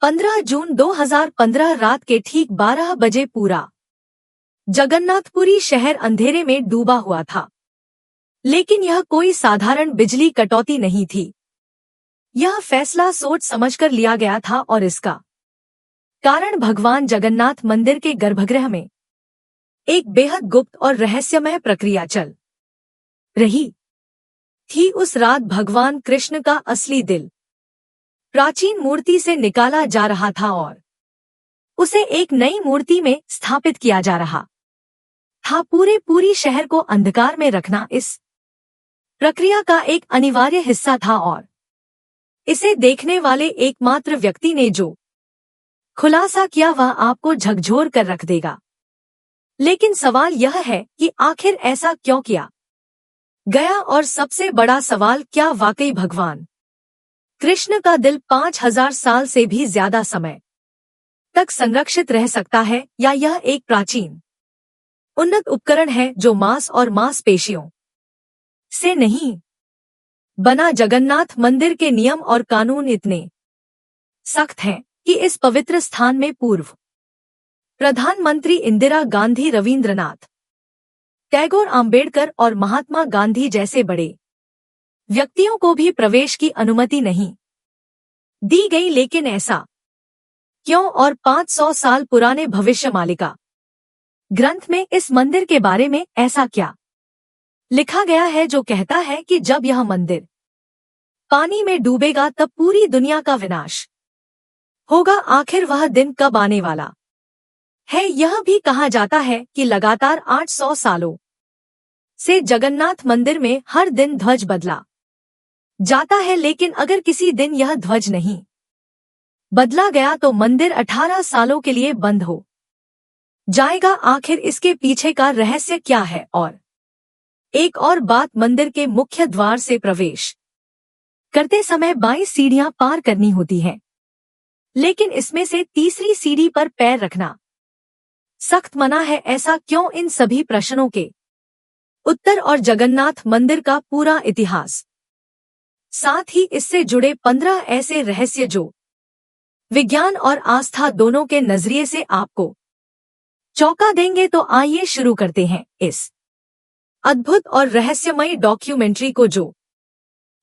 15 जून 2015 रात के ठीक 12 बजे पूरा जगन्नाथपुरी शहर अंधेरे में डूबा हुआ था। लेकिन यह कोई साधारण बिजली कटौती नहीं थी। यह फैसला सोच समझकर लिया गया था और इसका कारण भगवान जगन्नाथ मंदिर के गर्भगृह में एक बेहद गुप्त और रहस्यमय प्रक्रिया चल रही थी। उस रात भगवान कृष्ण का असली दिल प्राचीन मूर्ति से निकाला जा रहा था और उसे एक नई मूर्ति में स्थापित किया जा रहा था। पूरी शहर को अंधकार में रखना इस प्रक्रिया का एक अनिवार्य हिस्सा था और इसे देखने वाले एकमात्र व्यक्ति ने जो खुलासा किया वह आपको झकझोर कर रख देगा। लेकिन सवाल यह है कि आखिर ऐसा क्यों किया गया, और सबसे बड़ा सवाल, क्या वाकई भगवान कृष्ण का दिल 5000 साल से भी ज्यादा समय तक संरक्षित रह सकता है, या यह एक प्राचीन उन्नत उपकरण है जो मांस और मांसपेशियों से नहीं बना। जगन्नाथ मंदिर के नियम और कानून इतने सख्त हैं कि इस पवित्र स्थान में पूर्व प्रधानमंत्री इंदिरा गांधी, रविंद्रनाथ टैगोर, आम्बेडकर और महात्मा गांधी जैसे बड़े व्यक्तियों को भी प्रवेश की अनुमति नहीं दी गई। लेकिन ऐसा क्यों, और 500 साल पुराने भविष्यवाणी ग्रंथ में इस मंदिर के बारे में ऐसा क्या लिखा गया है जो कहता है कि जब यह मंदिर पानी में डूबेगा तब पूरी दुनिया का विनाश होगा। आखिर वह दिन कब आने वाला है? यह भी कहा जाता है कि लगातार 800 सालों से जगन्नाथ मंदिर में हर दिन ध्वज बदला जाता है। लेकिन अगर किसी दिन यह ध्वज नहीं बदला गया तो मंदिर 18 सालों के लिए बंद हो जाएगा। आखिर इसके पीछे का रहस्य क्या है? और एक और बात, मंदिर के मुख्य द्वार से प्रवेश करते समय 22 सीढ़ियां पार करनी होती हैं, लेकिन इसमें से तीसरी सीढ़ी पर पैर रखना सख्त मना है। ऐसा क्यों? इन सभी प्रश्नों के उत्तर और जगन्नाथ मंदिर का पूरा इतिहास, साथ ही इससे जुड़े 15 ऐसे रहस्य जो विज्ञान और आस्था दोनों के नजरिए से आपको चौंका देंगे। तो आइए शुरू करते हैं इस अद्भुत और रहस्यमयी डॉक्यूमेंट्री को जो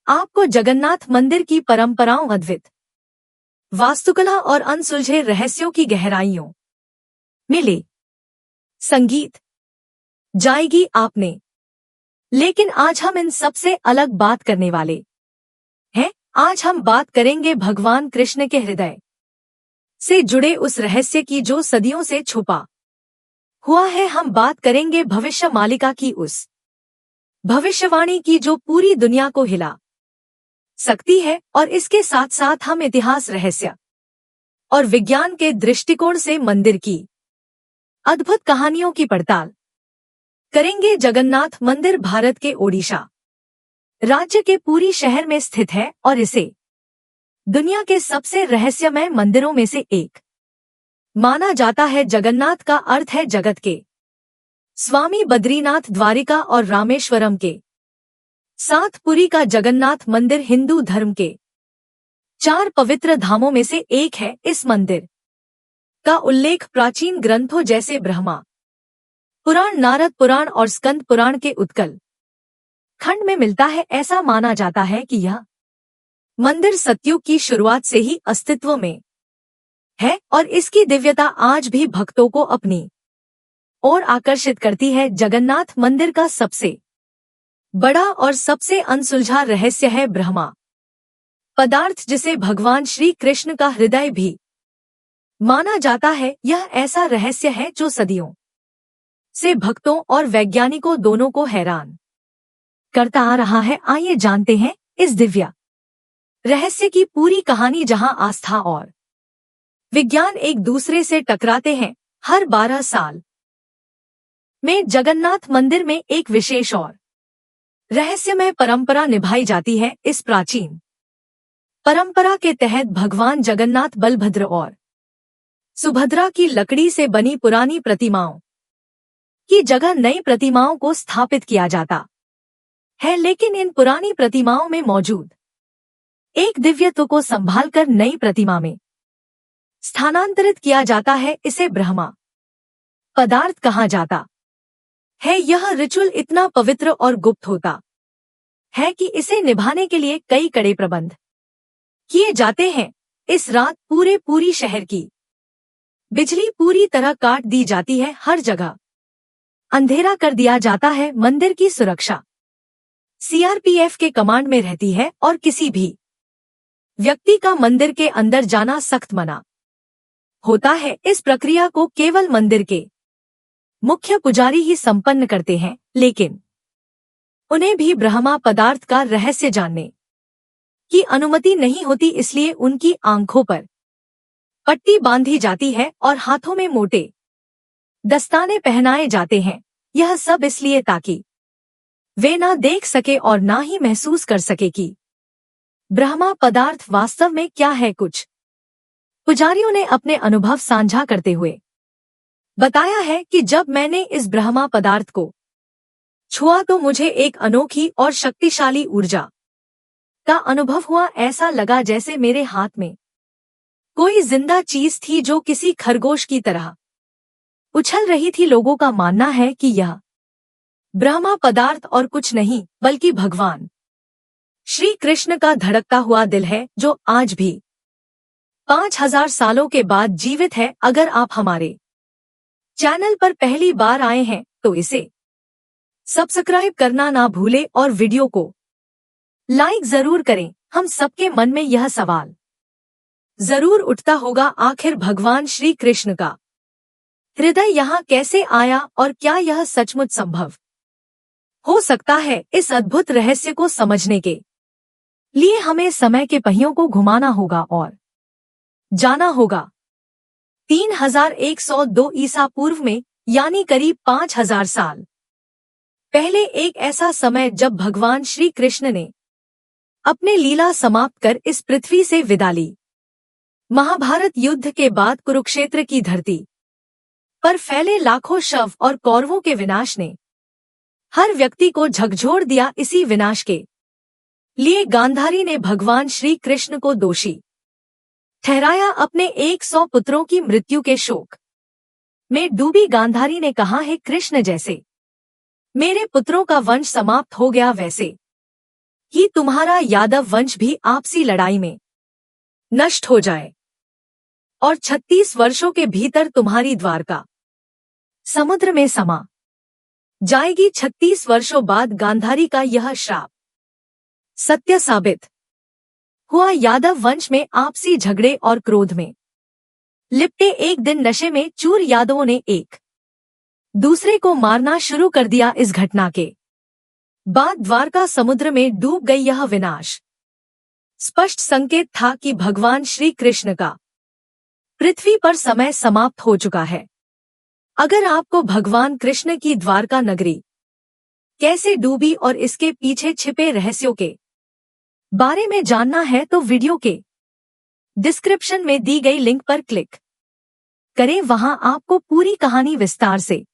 आपको जगन्नाथ मंदिर की परंपराओं, अद्वित वास्तुकला और अनसुलझे रहस्यों की गहराइयों में ले संगीत जाएगी आपने। लेकिन आज हम इन सबसे अलग बात करने वाले हैं। आज हम बात करेंगे भगवान कृष्ण के हृदय से जुड़े उस रहस्य की जो सदियों से छुपा हुआ है। हम बात करेंगे भविष्यवाणी की, उस भविष्यवाणी की जो पूरी दुनिया को हिला सकती है, और इसके साथ साथ हम इतिहास, रहस्य और विज्ञान के दृष्टिकोण से मंदिर की अद्भुत कहानियों की पड़ताल करेंगे। जगन्नाथ मंदिर भारत के ओडिशा राज्य के पुरी शहर में स्थित है और इसे दुनिया के सबसे रहस्यमय मंदिरों में से एक माना जाता है। जगन्नाथ का अर्थ है जगत के स्वामी। बद्रीनाथ, द्वारिका और रामेश्वरम के साथ पुरी का जगन्नाथ मंदिर हिंदू धर्म के 4 पवित्र धामों में से एक है। इस मंदिर का उल्लेख प्राचीन ग्रंथों जैसे ब्रह्मा पुराण, नारद पुराण और स्कंद पुराण के उत्कल खंड में मिलता है। ऐसा माना जाता है कि यह मंदिर सतयुग की शुरुआत से ही अस्तित्व में है और इसकी दिव्यता आज भी भक्तों को अपनी ओर आकर्षित करती है। जगन्नाथ मंदिर का सबसे बड़ा और सबसे अनसुलझा रहस्य है ब्रह्मा पदार्थ, जिसे भगवान श्री कृष्ण का हृदय भी माना जाता है। यह ऐसा रहस्य है जो सदियों से भक्तों और वैज्ञानिकों दोनों को हैरान करता आ रहा है। आइए जानते हैं इस दिव्य रहस्य की पूरी कहानी, जहां आस्था और विज्ञान एक दूसरे से टकराते हैं। हर 12 साल में जगन्नाथ मंदिर में एक विशेष और रहस्यमय परंपरा निभाई जाती है। इस प्राचीन परंपरा के तहत भगवान जगन्नाथ, बलभद्र और सुभद्रा की लकड़ी से बनी पुरानी प्रतिमाओं की जगह नई प्रतिमाओं को स्थापित किया जाता है। लेकिन इन पुरानी प्रतिमाओं में मौजूद एक दिव्यत्व को संभालकर नई प्रतिमा में स्थानांतरित किया जाता है, इसे ब्रह्मा पदार्थ कहा जाता है। यह रिचुअल इतना पवित्र और गुप्त होता है कि इसे निभाने के लिए कई कड़े प्रबंध किए जाते हैं। इस रात पूरी शहर की बिजली पूरी तरह काट दी जाती है, हर जगह अंधेरा कर दिया जाता है। मंदिर की सुरक्षा सीआरपीएफ के कमांड में रहती है और किसी भी व्यक्ति का मंदिर के अंदर जाना सख्त मना होता है। इस प्रक्रिया को केवल मंदिर के मुख्य पुजारी ही संपन्न करते हैं, लेकिन उन्हें भी ब्रह्मा पदार्थ का रहस्य जानने की अनुमति नहीं होती, इसलिए उनकी आंखों पर पट्टी बांधी जाती है और हाथों में मोटे दस्ताने पहनाए जाते हैं। यह सब इसलिए ताकि वे ना देख सके और ना ही महसूस कर सके कि ब्रह्मा पदार्थ वास्तव में क्या है। कुछ पुजारियों ने अपने अनुभव साझा करते हुए बताया है कि जब मैंने इस ब्रह्मा पदार्थ को छुआ तो मुझे एक अनोखी और शक्तिशाली ऊर्जा का अनुभव हुआ। ऐसा लगा जैसे मेरे हाथ में कोई जिंदा चीज थी जो किसी खरगोश की तरह उछल रही थी। लोगों का मानना है कि यह ब्रह्मा पदार्थ और कुछ नहीं बल्कि भगवान श्री कृष्ण का धड़कता हुआ दिल है, जो आज भी 5000 सालों के बाद जीवित है। अगर आप हमारे चैनल पर पहली बार आए हैं तो इसे सब्सक्राइब करना ना भूले और वीडियो को लाइक जरूर करें। हम सबके मन में यह सवाल जरूर उठता होगा, आखिर भगवान श्री कृष्ण का हृदय यहाँ कैसे आया और क्या यह सचमुच संभव हो सकता है। इस अद्भुत रहस्य को समझने के लिए हमें समय के पहियों को घुमाना होगा और जाना होगा 3102 ईसा पूर्व में, यानी करीब 5000 साल पहले। एक ऐसा समय जब भगवान श्री कृष्ण ने अपने लीला समाप्त कर इस पृथ्वी से विदा ली। महाभारत युद्ध के बाद कुरुक्षेत्र की धरती पर फैले लाखों शव और कौरवों के विनाश ने हर व्यक्ति को झकझोर दिया। इसी विनाश के लिए गांधारी ने भगवान श्री कृष्ण को दोषी ठहराया। अपने 100 पुत्रों की मृत्यु के शोक में डूबी गांधारी ने कहा, है कृष्ण, जैसे मेरे पुत्रों का वंश समाप्त हो गया वैसे ही तुम्हारा यादव वंश भी आपसी लड़ाई में नष्ट हो जाए और 36 वर्षों के भीतर तुम्हारी द्वारका समुद्र में समा जाएगी। 36 वर्षों बाद गांधारी का यह श्राप सत्य साबित हुआ। यादव वंश में आपसी झगड़े और क्रोध में लिपटे एक दिन नशे में चूर यादवों ने एक दूसरे को मारना शुरू कर दिया। इस घटना के बाद द्वारका समुद्र में डूब गई। यह विनाश स्पष्ट संकेत था कि भगवान श्री कृष्ण का पृथ्वी पर समय समाप्त हो चुका है। अगर आपको भगवान कृष्ण की द्वारका नगरी कैसे डूबी और इसके पीछे छिपे रहस्यों के बारे में जानना है तो वीडियो के डिस्क्रिप्शन में दी गई लिंक पर क्लिक करें। वहां आपको पूरी कहानी विस्तार से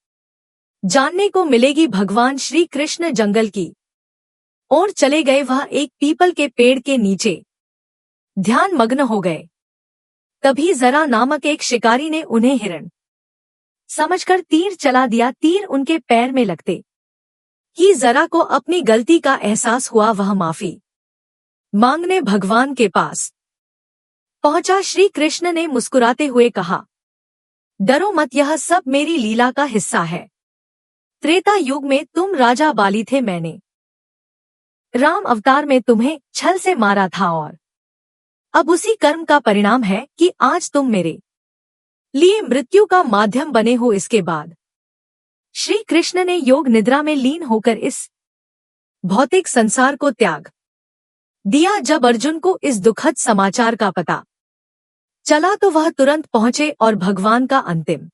जानने को मिलेगी। भगवान श्री कृष्ण जंगल की ओर चले गए। वह एक पीपल के पेड़ के नीचे ध्यान मग्न हो गए। तभी जरा नामक एक शिकारी ने उन्हें हिरण समझकर तीर चला दिया। तीर उनके पैर में लगते ही जरा को अपनी गलती का एहसास हुआ। वह माफी मांगने भगवान के पास पहुंचा। श्री कृष्ण ने मुस्कुराते हुए कहा, डरो मत, यह सब मेरी लीला का हिस्सा है। त्रेता युग में तुम राजा बाली थे, मैंने राम अवतार में तुम्हें छल से मारा था और अब उसी कर्म का परिणाम है कि आज तुम मेरे लिए मृत्यु का माध्यम बने हो। इसके बाद श्री कृष्ण ने योग निद्रा में लीन होकर इस भौतिक संसार को त्याग दिया। जब अर्जुन को इस दुखद समाचार का पता चला तो वह तुरंत पहुंचे और भगवान का अंतिम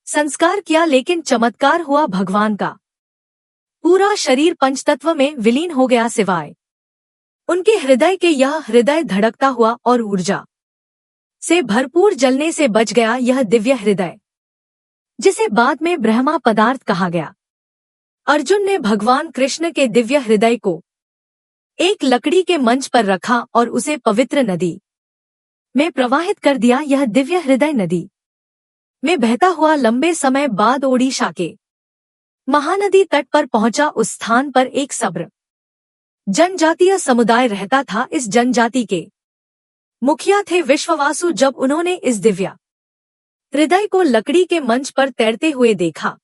संस्कार किया। लेकिन चमत्कार हुआ, भगवान का पूरा शरीर पंचतत्व में विलीन हो गया, सिवाय उनके हृदय के। यह हृदय धड़कता हुआ और ऊर्जा से भरपूर जलने से बच गया। यह दिव्य हृदय, जिसे बाद में ब्रह्मा पदार्थ कहा गया। अर्जुन ने भगवान कृष्ण के दिव्य हृदय को एक लकड़ी के मंच पर रखा और उसे पवित्र नदी में प्रवाहित कर दिया। यह दिव्य हृदय नदी में बहता हुआ लंबे समय बाद ओडिशा के महानदी तट पर पहुंचा। उस स्थान पर एक सब्र जनजातीय समुदाय रहता था। इस जनजाति के मुखिया थे विश्ववासु। जब उन्होंने इस दिव्य हृदय को लकड़ी के मंच पर तैरते हुए देखा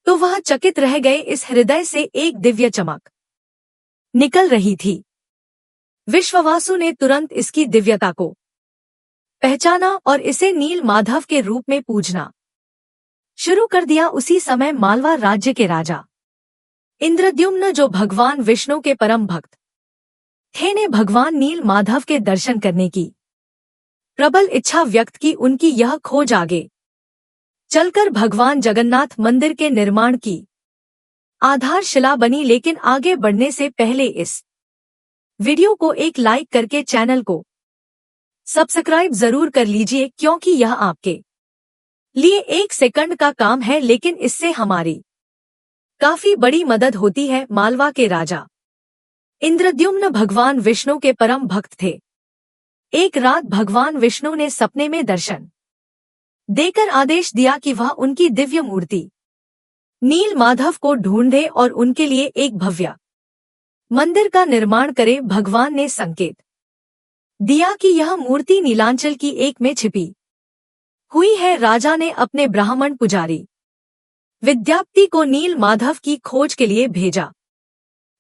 तो वह चकित रह गए। इस हृदय से एक दिव्य चमक निकल रही थी। विश्ववासु ने तुरंत इसकी दिव्यता को पहचाना और इसे नील माधव के रूप में पूजना शुरू कर दिया। उसी समय मालवा राज्य के राजा इंद्रद्युम्न, जो भगवान विष्णु के परम भक्त थे, ने भगवान नील माधव के दर्शन करने की प्रबल इच्छा व्यक्त की। उनकी यह खोज आगे चलकर भगवान जगन्नाथ मंदिर के निर्माण की आधारशिला बनी। लेकिन आगे बढ़ने से पहले इस वीडियो को एक लाइक करके चैनल को सब्सक्राइब जरूर कर लीजिए, क्योंकि यह आपके लिए 1 सेकंड का काम है, लेकिन इससे हमारी काफी बड़ी मदद होती है। मालवा के राजा इंद्रद्युम्न भगवान विष्णु के परम भक्त थे। एक रात भगवान विष्णु ने सपने में दर्शन देकर आदेश दिया कि वह उनकी दिव्य मूर्ति नील माधव को ढूंढे और उनके लिए एक भव्य मंदिर का निर्माण करे। भगवान ने संकेत दिया कि यह मूर्ति नीलांचल की एक में छिपी हुई है। राजा ने अपने ब्राह्मण पुजारी विद्याप्ति को नील माधव की खोज के लिए भेजा।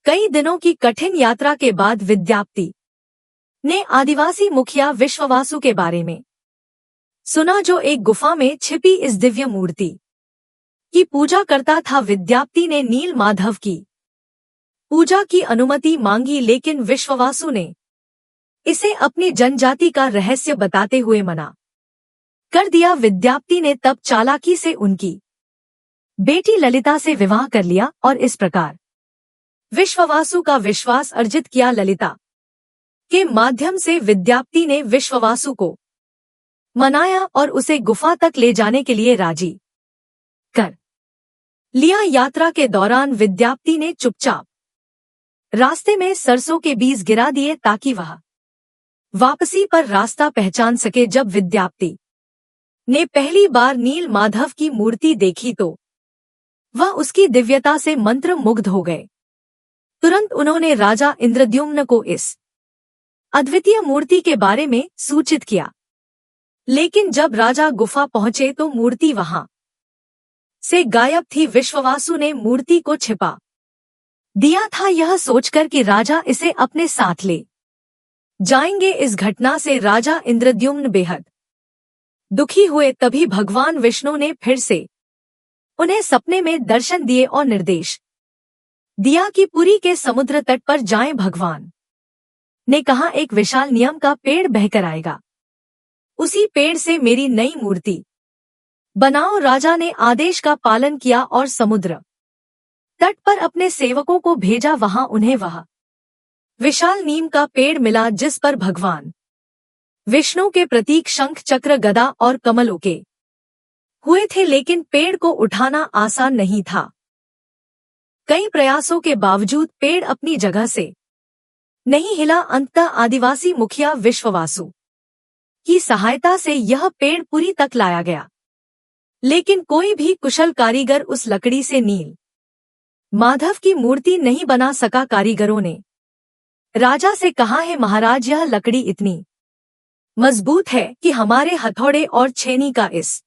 कई दिनों की कठिन यात्रा के बाद विद्याप्ति ने आदिवासी मुखिया विश्ववासु के बारे में सुना, जो एक गुफा में छिपी इस दिव्य मूर्ति की पूजा करता था। विद्याप्ति ने नील माधव की पूजा की अनुमति मांगी, लेकिन विश्ववासु ने इसे अपनी जनजाति का रहस्य बताते हुए मना कर दिया। विद्याप्ति ने तब चालाकी से उनकी बेटी ललिता से विवाह कर लिया और इस प्रकार विश्ववासु का विश्वास अर्जित किया। ललिता के माध्यम से विद्याप्ति ने विश्ववासु को मनाया और उसे गुफा तक ले जाने के लिए राजी कर लिया। यात्रा के दौरान विद्याप्ति ने चुपचाप रास्ते में सरसों के बीज गिरा दिए ताकि वह वापसी पर रास्ता पहचान सके। जब विद्याप्ति ने पहली बार नील माधव की मूर्ति देखी तो वह उसकी दिव्यता से मंत्र मुग्ध हो गए। तुरंत उन्होंने राजा इंद्रद्युम्न को इस अद्वितीय मूर्ति के बारे में सूचित किया, लेकिन जब राजा गुफा पहुंचे तो मूर्ति वहां से गायब थी। विश्ववासु ने मूर्ति को छिपा दिया था, यह सोचकर कि राजा इसे अपने साथ ले जाएंगे। इस घटना से राजा इंद्रद्युम्न बेहद दुखी हुए। तभी भगवान विष्णु ने फिर से उन्हें सपने में दर्शन दिए और निर्देश दिया कि पुरी के समुद्र तट पर जाएं। भगवान ने कहा, एक विशाल नीम का पेड़ बहकर आएगा, उसी पेड़ से मेरी नई मूर्ति बनाओ। राजा ने आदेश का पालन किया और समुद्र तट पर अपने सेवकों को भेजा। वहां उन्हें वह विशाल नीम का पेड़ मिला जिस पर भगवान विष्णु के प्रतीक शंख, चक्र, गदा और कमलों के हुए थे, लेकिन पेड़ को उठाना आसान नहीं था। कई प्रयासों के बावजूद पेड़ अपनी जगह से नहीं हिला। अंततः आदिवासी मुखिया विश्ववासु की सहायता से यह पेड़ पुरी तक लाया गया, लेकिन कोई भी कुशल कारीगर उस लकड़ी से नील माधव की मूर्ति नहीं बना सका। कारीगरों ने राजा से कहा, है महाराज, यह लकड़ी इतनी मजबूत है कि हमारे हथौड़े और छेनी का इस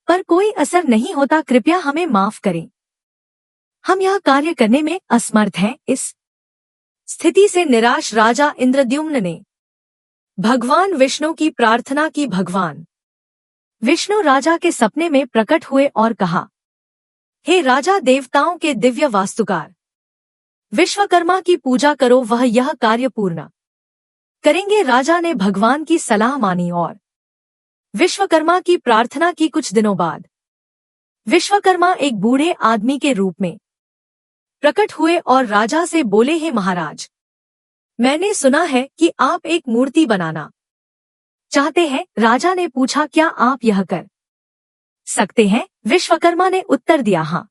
पर कोई असर नहीं होता, कृपया हमें माफ करें, हम यह कार्य करने में असमर्थ हैं। इस स्थिति से निराश राजा इंद्रद्युम्न ने भगवान विष्णु की प्रार्थना की। भगवान विष्णु राजा के सपने में प्रकट हुए और कहा, हे राजा, देवताओं के दिव्य वास्तुकार विश्वकर्मा की पूजा करो, वह यह कार्य पूर्ण करेंगे। राजा ने भगवान की सलाह मानी और विश्वकर्मा की प्रार्थना की। कुछ दिनों बाद विश्वकर्मा एक बूढ़े आदमी के रूप में प्रकट हुए और राजा से बोले, हे महाराज, मैंने सुना है कि आप एक मूर्ति बनाना चाहते हैं। राजा ने पूछा, क्या आप यह कर सकते हैं? विश्वकर्मा ने उत्तर दिया, हाँ,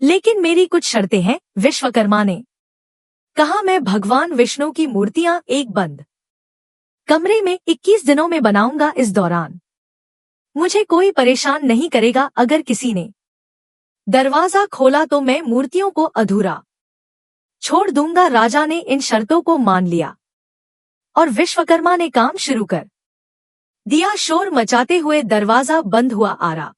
लेकिन मेरी कुछ शर्तें हैं। विश्वकर्मा ने कहा, मैं भगवान विष्णु की मूर्तियां एक बंद कमरे में 21 दिनों में बनाऊंगा। इस दौरान मुझे कोई परेशान नहीं करेगा। अगर किसी ने दरवाजा खोला तो मैं मूर्तियों को अधूरा छोड़ दूंगा। राजा ने इन शर्तों को मान लिया और विश्वकर्मा ने काम शुरू कर दिया। शोर मचाते हुए दरवाजा बंद हुआ। आरा,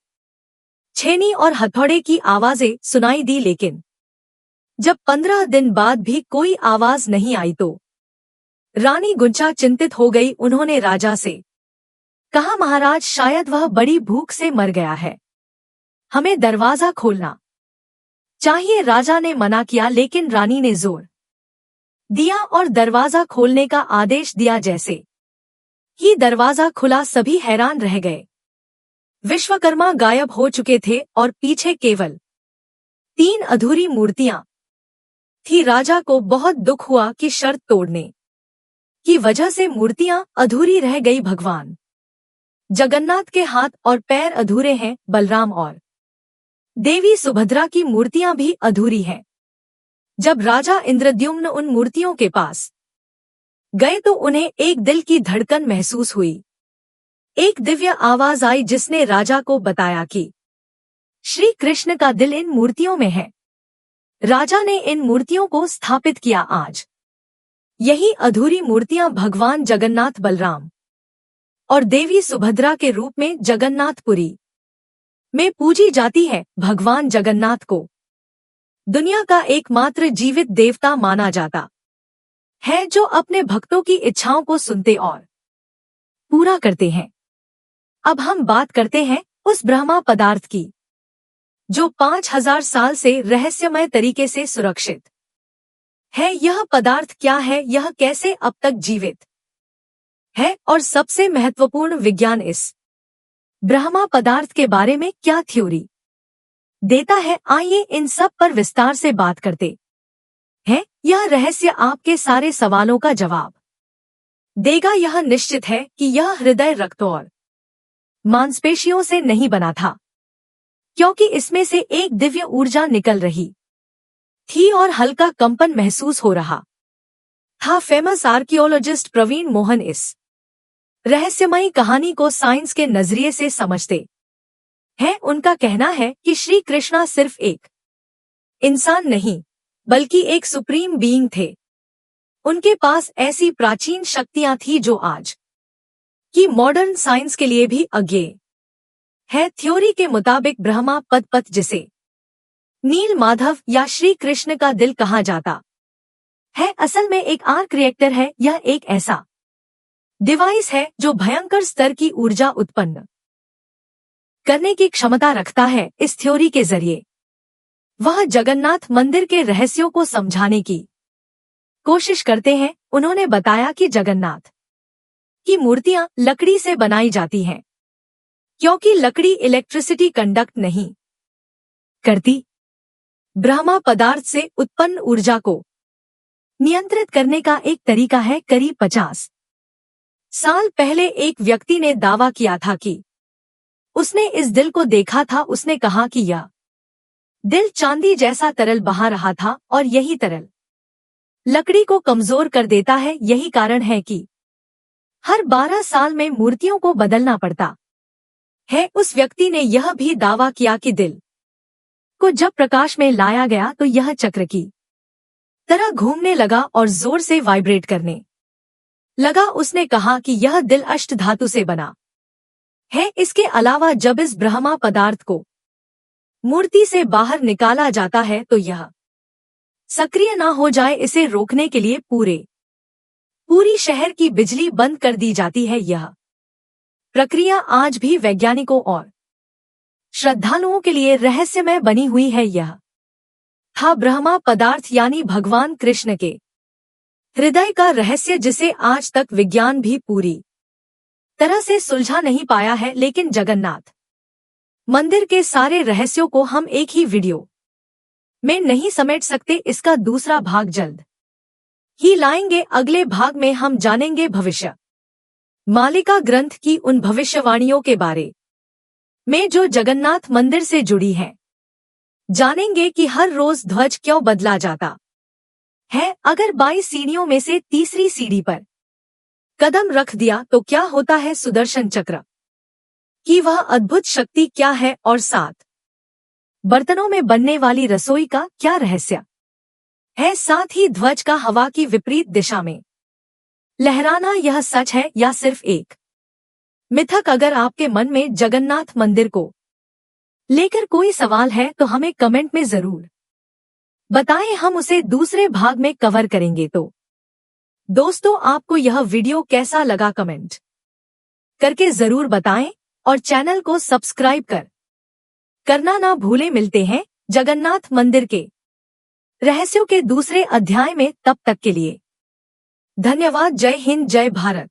छेनी और हथौड़े की आवाजें सुनाई दी, लेकिन जब 15 दिन बाद भी कोई आवाज नहीं आई तो रानी गुंचा चिंतित हो गई। उन्होंने राजा से कहा, महाराज, शायद वह बड़ी भूख से मर गया है, हमें दरवाजा खोलना चाहिए। राजा ने मना किया, लेकिन रानी ने जोर दिया और दरवाजा खोलने का आदेश दिया। जैसे ही दरवाजा खुला सभी हैरान रह गए। विश्वकर्मा गायब हो चुके थे और पीछे केवल 3 अधूरी मूर्तियां थी। राजा को बहुत दुख हुआ कि शर्त तोड़ने की वजह से मूर्तियां अधूरी रह गई। भगवान जगन्नाथ के हाथ और पैर अधूरे हैं। बलराम और देवी सुभद्रा की मूर्तियां भी अधूरी हैं। जब राजा इंद्रद्युम्न उन मूर्तियों के पास गए तो उन्हें एक दिल की धड़कन महसूस हुई। एक दिव्य आवाज आई जिसने राजा को बताया कि श्री कृष्ण का दिल इन मूर्तियों में है। राजा ने इन मूर्तियों को स्थापित किया। आज यही अधूरी मूर्तियां भगवान जगन्नाथ, बलराम और देवी सुभद्रा के रूप में जगन्नाथपुरी में पूजी जाती है। भगवान जगन्नाथ को दुनिया का एकमात्र जीवित देवता माना जाता है, जो अपने भक्तों की इच्छाओं को सुनते और पूरा करते हैं। अब हम बात करते हैं उस ब्रह्मा पदार्थ की जो 5000 साल से रहस्यमय तरीके से सुरक्षित है। यह पदार्थ क्या है, यह कैसे अब तक जीवित है, और सबसे महत्वपूर्ण, विज्ञान इस ब्रह्मा पदार्थ के बारे में क्या थ्योरी देता है। आइए इन सब पर विस्तार से बात करते हैं। यह रहस्य आपके सारे सवालों का जवाब देगा। यह निश्चित है कि यह हृदय, रक्त और मांसपेशियों से नहीं बना था, क्योंकि इसमें से एक दिव्य ऊर्जा निकल रही थी और हल्का कंपन महसूस हो रहा था। फेमस आर्कियोलॉजिस्ट प्रवीण मोहन इस रहस्यमयी कहानी को साइंस के नजरिए से समझते हैं। उनका कहना है कि श्री कृष्णा सिर्फ एक इंसान नहीं, बल्कि एक सुप्रीम बीइंग थे। उनके पास ऐसी प्राचीन शक्तियां थी जो आज की मॉडर्न साइंस के लिए भी अज्ञेय है। थ्योरी के मुताबिक ब्रह्मा पदपथ, जिसे नील माधव या श्री कृष्ण का दिल कहा जाता है, असल में एक आर्क रिएक्टर है। यह एक ऐसा डिवाइस है जो भयंकर स्तर की ऊर्जा उत्पन्न करने की क्षमता रखता है। इस थ्योरी के जरिए वह जगन्नाथ मंदिर के रहस्यों को समझाने की कोशिश करते हैं। उन्होंने बताया कि जगन्नाथ की मूर्तियां लकड़ी से बनाई जाती हैं, क्योंकि लकड़ी इलेक्ट्रिसिटी कंडक्ट नहीं करती। ब्रह्मा पदार्थ से उत्पन्न ऊर्जा को नियंत्रित करने का एक तरीका है। करीब 50 साल पहले एक व्यक्ति ने दावा किया था कि उसने इस दिल को देखा था। उसने कहा कि यह दिल चांदी जैसा तरल बहा रहा था और यही तरल लकड़ी को कमजोर कर देता है। यही कारण है कि हर 12 साल में मूर्तियों को बदलना पड़ता है। उस व्यक्ति ने यह भी दावा किया कि दिल को जब प्रकाश में लाया गया तो यह चक्र की तरह घूमने लगा और जोर से वाइब्रेट करने लगा। उसने कहा कि यह दिल अष्ट धातु से बना है। इसके अलावा जब इस ब्रह्मा पदार्थ को मूर्ति से बाहर निकाला जाता है तो यह सक्रिय ना हो जाए, इसे रोकने के लिए पूरी शहर की बिजली बंद कर दी जाती है। यह प्रक्रिया आज भी वैज्ञानिकों और श्रद्धालुओं के लिए रहस्यमय बनी हुई है। यह था ब्रह्मा पदार्थ, यानी भगवान कृष्ण के हृदय का रहस्य, जिसे आज तक विज्ञान भी पूरी तरह से सुलझा नहीं पाया है। लेकिन जगन्नाथ मंदिर के सारे रहस्यों को हम एक ही वीडियो में नहीं समेट सकते। इसका दूसरा भाग जल्द ही लाएंगे। अगले भाग में हम जानेंगे भविष्य मालिका ग्रंथ की उन भविष्यवाणियों के बारे में जो जगन्नाथ मंदिर से जुड़ी है। जानेंगे कि हर रोज ध्वज क्यों बदला जाता है। अगर 22 सीढ़ियों में से तीसरी सीढ़ी पर कदम रख दिया तो क्या होता है सुदर्शन चक्र की वह अद्भुत शक्ति क्या है और 7 बर्तनों में बनने वाली रसोई का क्या रहस्य है। साथ ही ध्वज का हवा की विपरीत दिशा में लहराना यह सच है या सिर्फ एक मिथक। अगर आपके मन में जगन्नाथ मंदिर को लेकर कोई सवाल है तो हमें कमेंट में जरूर बताएं, हम उसे दूसरे भाग में कवर करेंगे। तो दोस्तों, आपको यह वीडियो कैसा लगा कमेंट करके जरूर बताएं और चैनल को सब्सक्राइब करना ना भूलें। मिलते हैं जगन्नाथ मंदिर के रहस्यों के दूसरे अध्याय में, तब तक के लिए धन्यवाद। जय हिंद, जय भारत।